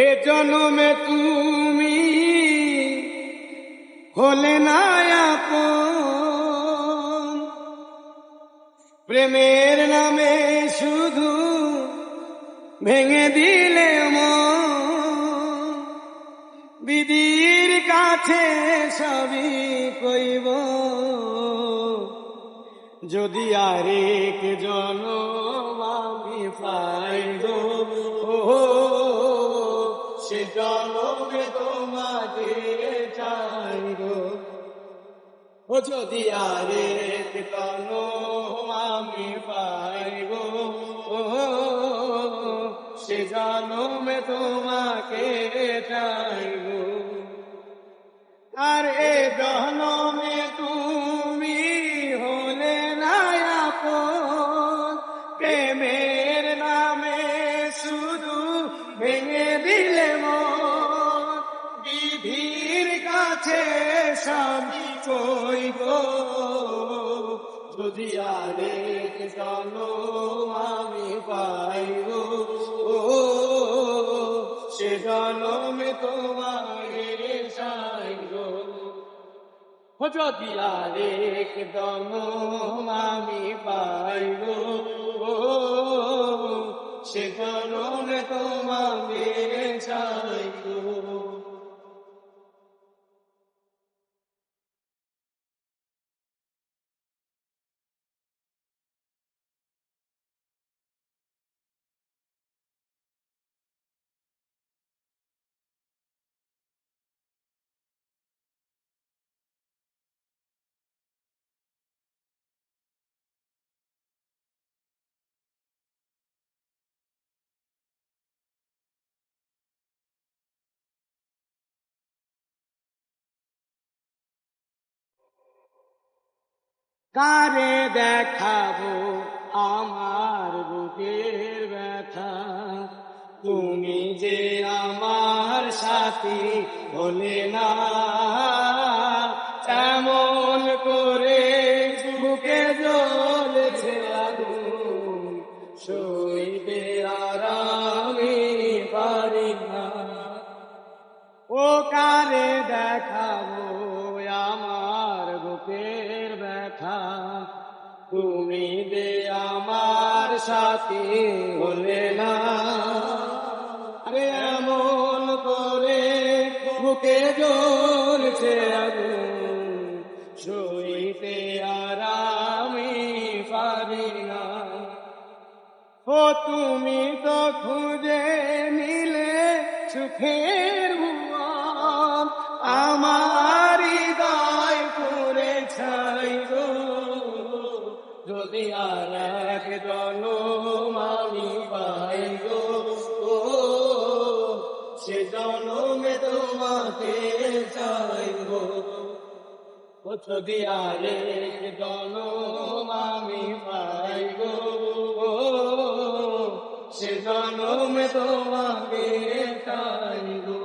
এ জনমে তুমি হলে না আপন, প্রেমের নামে শুধু ভেঙে দিলে মন। বিধির কাছে সবই কইব, যদি আরেক জনম আমি পাই গো, সে জনমে তোমাকে চাই গো। ও যদি আরেক জনম আমি পাই গো, সে জনমে তোমাকে চাই গো। আর এ জনমে তুমি হলে না আপন, প্রেমের নামে শুধু ভেঙে দিলে মন। বিধির কাছে সবই কইব, যদি আরেক জনম আমি পাইব, সে জনমে তোমাকে চাই গো। যদি আরেক জনম আমি পাইব, সে জনমে তোমাকে চাই গো। কারে দেখাবো আমার বুকের ব্যথা, তুমি যে আমার সাথী হলে না। এমন করে বুকে জ্বলছে আগুন, সইতে আর আমি পারি না। ও কারে দেখাবো আমার বুকের ব্যথা, তুমি যে আমার সাথী হলে না। আরে এমন করে বুকে জ্বলছে আগুন, সইতে আর আমি পারি না। ও তুমি তো খুঁজে নিলে সুখের ভুবন, আমার হৃদয় পুরে ছাই গো। যদি আর এক জনম আমি পাই গো, সে জনমে তোমাকে চাই গো। যদি আর এক জনম আমি পাই গো, সে জনমে তোমাকে চাই গো।